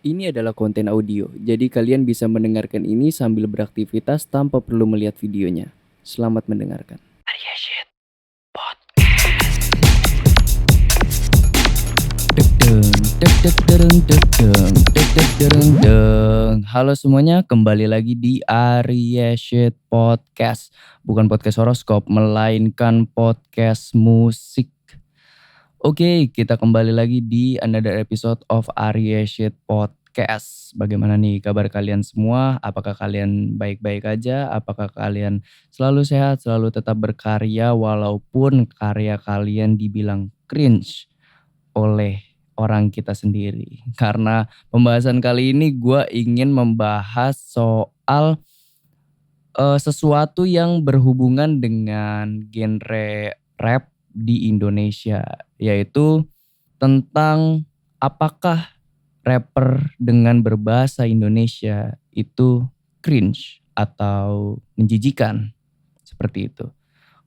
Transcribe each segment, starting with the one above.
Ini adalah konten audio, jadi kalian bisa mendengarkan ini sambil beraktivitas tanpa perlu melihat videonya. Selamat mendengarkan. Halo semuanya, kembali lagi di Arya Shit Podcast. Bukan podcast horoskop, melainkan podcast musik. Oke, kita kembali lagi di another episode of Arya Shit Podcast. Bagaimana nih kabar kalian semua? Apakah kalian baik-baik aja? Apakah kalian selalu sehat, selalu tetap berkarya walaupun karya kalian dibilang cringe oleh orang kita sendiri? Karena pembahasan kali ini gue ingin membahas soal sesuatu yang berhubungan dengan genre rap di Indonesia, yaitu tentang apakah rapper dengan berbahasa Indonesia itu cringe atau menjijikan, seperti itu.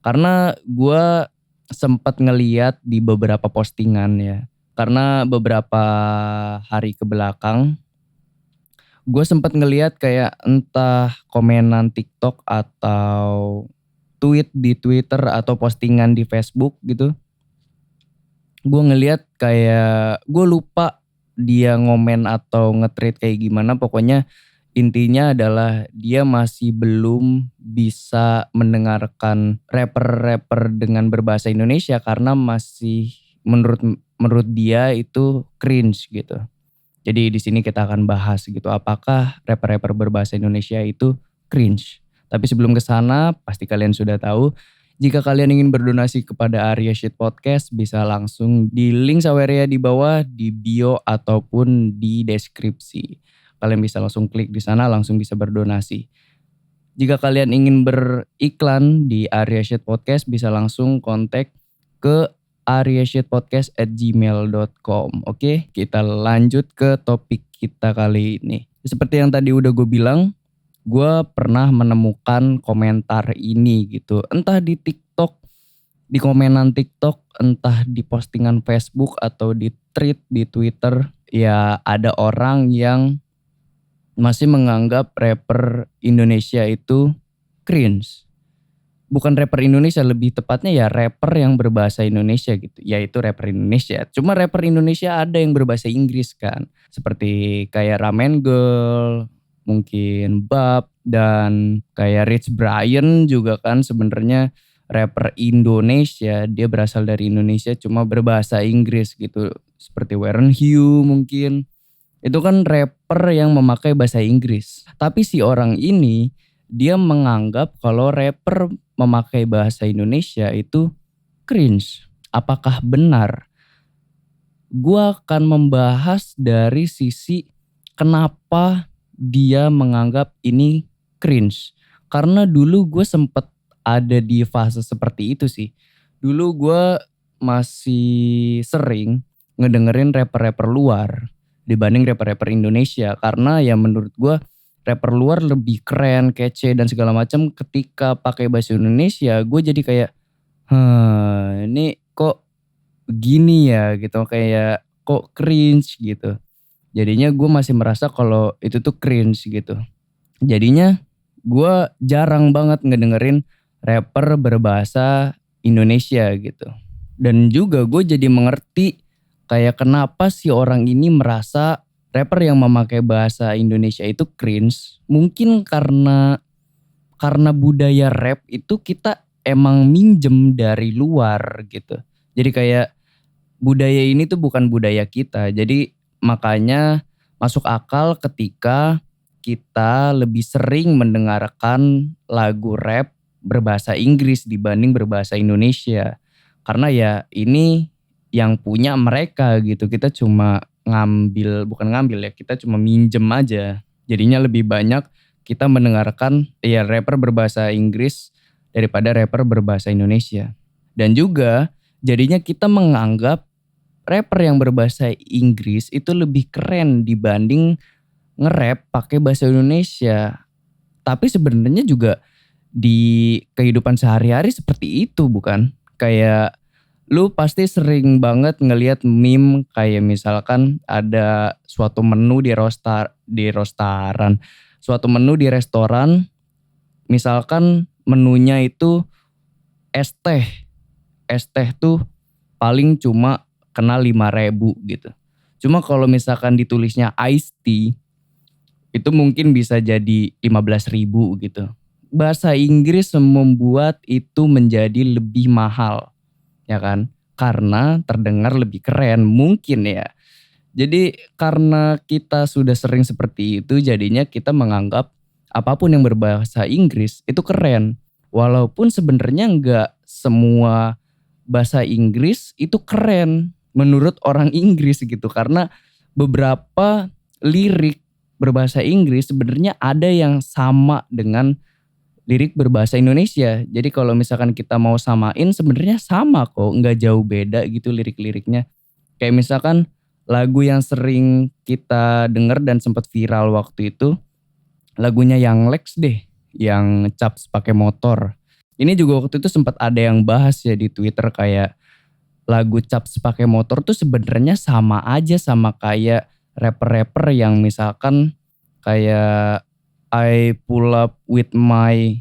Karena gue sempat ngeliat di beberapa postingan ya, karena beberapa hari ke belakang gue sempat ngeliat kayak entah komenan TikTok atau tweet di Twitter atau postingan di Facebook gitu. Gue ngeliat kayak, gue lupa dia ngomen atau nge-tweet kayak gimana. Pokoknya intinya adalah dia masih belum bisa mendengarkan rapper-rapper dengan berbahasa Indonesia karena masih menurut dia itu cringe gitu. Jadi di sini kita akan bahas gitu, apakah rapper-rapper berbahasa Indonesia itu cringe. Tapi sebelum ke sana, pasti kalian sudah tahu, jika kalian ingin berdonasi kepada Arya Shit Podcast, bisa langsung di link Saweria di bawah, di bio ataupun di deskripsi. Kalian bisa langsung klik di sana, langsung bisa berdonasi. Jika kalian ingin beriklan di Arya Shit Podcast, bisa langsung kontak ke aryashitpodcast@gmail.com. Oke, kita lanjut ke topik kita kali ini. Seperti yang tadi udah gue bilang, gue pernah menemukan komentar ini gitu. Entah di TikTok, di komenan TikTok, entah di postingan Facebook atau di tweet di Twitter. Ya ada orang yang masih menganggap rapper Indonesia itu cringe. Bukan rapper Indonesia, lebih tepatnya ya rapper yang berbahasa Indonesia gitu. Yaitu rapper Indonesia. Cuma rapper Indonesia ada yang berbahasa Inggris kan. Seperti kayak Ramen Girl, mungkin Bab, dan kayak Rich Brian juga kan sebenarnya rapper Indonesia. Dia berasal dari Indonesia cuma berbahasa Inggris gitu. Seperti Warren Hugh mungkin. Itu kan rapper yang memakai bahasa Inggris. Tapi si orang ini dia menganggap kalau rapper memakai bahasa Indonesia itu cringe. Apakah benar? Gua akan membahas dari sisi kenapa dia menganggap ini cringe. Karena dulu gue sempet ada di fase seperti itu sih. Dulu gue masih sering ngedengerin rapper-rapper luar dibanding rapper-rapper Indonesia. Karena ya menurut gue rapper luar lebih keren, kece dan segala macam. Ketika pakai bahasa Indonesia, gue jadi kayak, ini kok begini ya gitu, kayak kok cringe gitu. Jadinya gue masih merasa kalau itu tuh cringe gitu. Jadinya gue jarang banget ngedengerin rapper berbahasa Indonesia gitu. Dan juga gue jadi mengerti kayak kenapa si orang ini merasa rapper yang memakai bahasa Indonesia itu cringe. Mungkin karena budaya rap itu kita emang minjem dari luar gitu. Jadi kayak budaya ini tuh bukan budaya kita. Jadi makanya masuk akal ketika kita lebih sering mendengarkan lagu rap berbahasa Inggris dibanding berbahasa Indonesia. Karena ya ini yang punya mereka gitu. Kita cuma bukan ngambil ya, kita cuma minjem aja. Jadinya lebih banyak kita mendengarkan ya rapper berbahasa Inggris daripada rapper berbahasa Indonesia. Dan juga jadinya kita menganggap rapper yang berbahasa Inggris itu lebih keren dibanding nge-rap pakai bahasa Indonesia. Tapi sebenarnya juga di kehidupan sehari-hari seperti itu bukan? Kayak Lu pasti sering banget ngelihat meme kayak misalkan ada suatu menu di rostaran, suatu menu di restoran, misalkan menunya itu es teh. Es teh tuh paling cuma kena 5.000 gitu. Cuma kalau misalkan ditulisnya iced tea, itu mungkin bisa jadi 15.000 gitu. Bahasa Inggris membuat itu menjadi lebih mahal, ya kan? Karena terdengar lebih keren mungkin ya. Jadi karena kita sudah sering seperti itu, jadinya kita menganggap apapun yang berbahasa Inggris itu keren. Walaupun sebenarnya nggak semua bahasa Inggris itu keren menurut orang Inggris gitu. Karena beberapa lirik berbahasa Inggris sebenarnya ada yang sama dengan lirik berbahasa Indonesia. Jadi kalau misalkan kita mau samain sebenarnya sama kok, nggak jauh beda gitu lirik-liriknya. Kayak misalkan lagu yang sering kita denger dan sempat viral waktu itu, lagunya Yang Lex deh, yang Caps pakai motor. Ini juga waktu itu sempat ada yang bahas ya di Twitter kayak lagu Caps pakai motor tuh sebenarnya sama aja sama kayak rapper-rapper yang misalkan kayak I pull up with my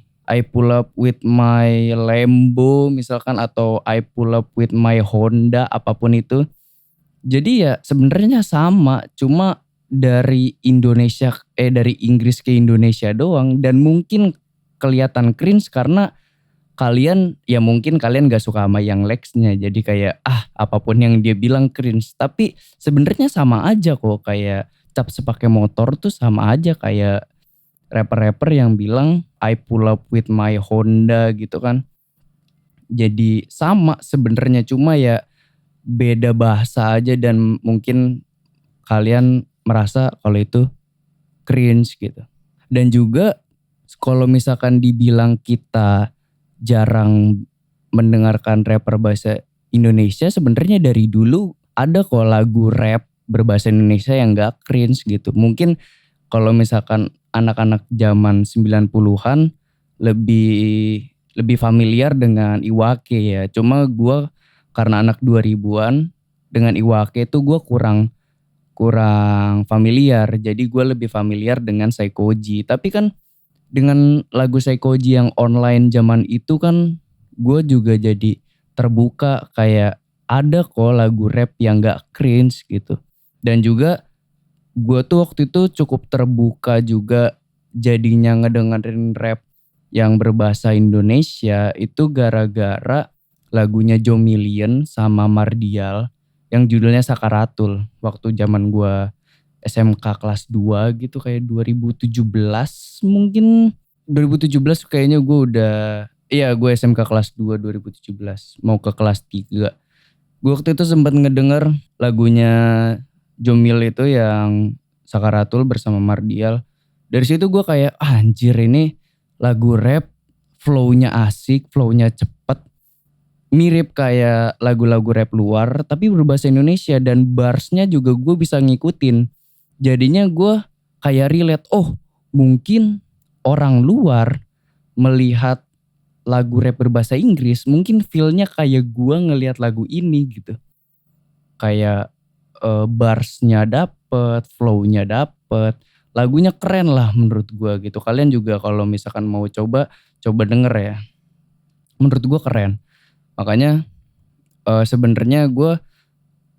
Lambo misalkan, atau I pull up with my Honda, apapun itu. Jadi ya sebenarnya sama, cuma dari Inggris ke Indonesia doang, dan mungkin kelihatan cringe karena mungkin kalian gak suka sama yang Lex-nya, jadi kayak apapun yang dia bilang cringe. Tapi sebenarnya sama aja kok, kayak cap sepake motor tuh sama aja kayak rapper-rapper yang bilang I pull up with my Honda gitu kan. Jadi sama sebenarnya, cuma ya beda bahasa aja dan mungkin kalian merasa kalau itu cringe gitu. Dan juga kalau misalkan dibilang kita jarang mendengarkan rapper bahasa Indonesia, sebenarnya dari dulu ada kok lagu rap berbahasa Indonesia yang gak cringe gitu. Mungkin kalau misalkan anak-anak zaman 90-an lebih lebih familiar dengan Iwake ya. Cuma gue karena anak 2000-an, dengan Iwake itu gue kurang kurang familiar. Jadi gue lebih familiar dengan Saikoji. Tapi kan dengan lagu Saikoji yang online zaman itu kan gue juga jadi terbuka, kayak ada kok lagu rap yang gak cringe gitu. Dan juga gue tuh waktu itu cukup terbuka juga jadinya ngedengerin rap yang berbahasa Indonesia itu gara-gara lagunya Jomilian sama Mardial yang judulnya Sakaratul. Waktu zaman gue SMK kelas 2 gitu, kayak 2017 mungkin. 2017 kayaknya gue SMK kelas 2 2017 mau ke kelas 3. Gue waktu itu sempat ngedenger lagunya Jomil itu yang Sakaratul bersama Mardial. Dari situ gue kayak anjir, ini lagu rap flow-nya asik, flow-nya cepet. Mirip kayak lagu-lagu rap luar tapi berbahasa Indonesia, dan barsnya juga gue bisa ngikutin. Jadinya gue kayak relate, mungkin orang luar melihat lagu rap berbahasa Inggris mungkin feel-nya kayak gue ngelihat lagu ini gitu. Kayak barsnya dapet, flow-nya dapet, lagunya keren lah menurut gue gitu. Kalian juga kalau misalkan mau coba denger ya. Menurut gue keren. Makanya sebenarnya gue,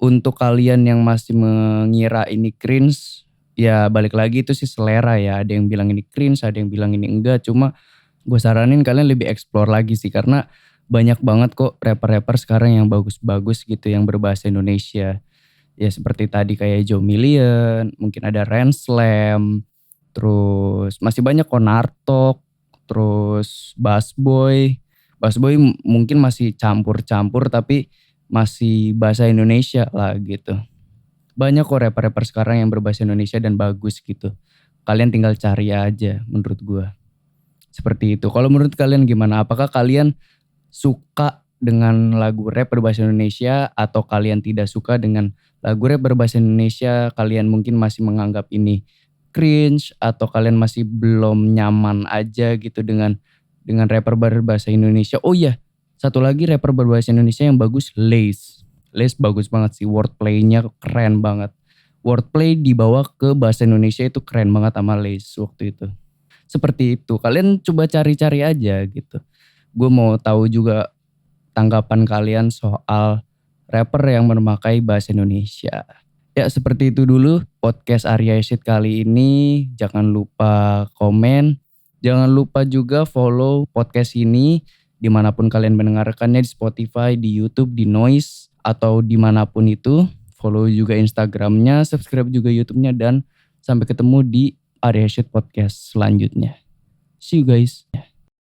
untuk kalian yang masih mengira ini cringe, ya balik lagi itu sih selera ya. Ada yang bilang ini cringe, ada yang bilang ini enggak. Cuma gue saranin kalian lebih explore lagi sih, karena banyak banget kok rapper-rapper sekarang yang bagus-bagus gitu yang berbahasa Indonesia. Ya seperti tadi kayak Joe Million, mungkin ada Renslam, terus masih banyak kok Nartok, terus Bassboy. Bassboy mungkin masih campur-campur tapi masih bahasa Indonesia lah gitu. Banyak kok rapper-rapper sekarang yang berbahasa Indonesia dan bagus gitu. Kalian tinggal cari aja menurut gue. Seperti itu. Kalau menurut kalian gimana? Apakah kalian suka dengan lagu rap berbahasa Indonesia atau kalian tidak suka dengan lagu rap berbahasa Indonesia? Kalian mungkin masih menganggap ini cringe atau kalian masih belum nyaman aja gitu dengan rapper berbahasa Indonesia. Oh iya, Satu lagi rapper berbahasa Indonesia yang bagus, Lace. Lace bagus banget sih, wordplay-nya keren banget. Wordplay dibawa ke bahasa Indonesia itu keren banget sama Lace waktu itu. Seperti itu, kalian coba cari-cari aja gitu. Gue mau tahu juga tanggapan kalian soal rapper yang memakai bahasa Indonesia. Ya seperti itu dulu podcast Arya Eshit kali ini. Jangan lupa komen. Jangan lupa juga follow podcast ini dimanapun kalian mendengarkannya, di Spotify, di YouTube, di Noise, atau dimanapun itu. Follow juga Instagramnya, subscribe juga YouTube-nya, dan sampai ketemu di Arya Eshit podcast selanjutnya. See you guys.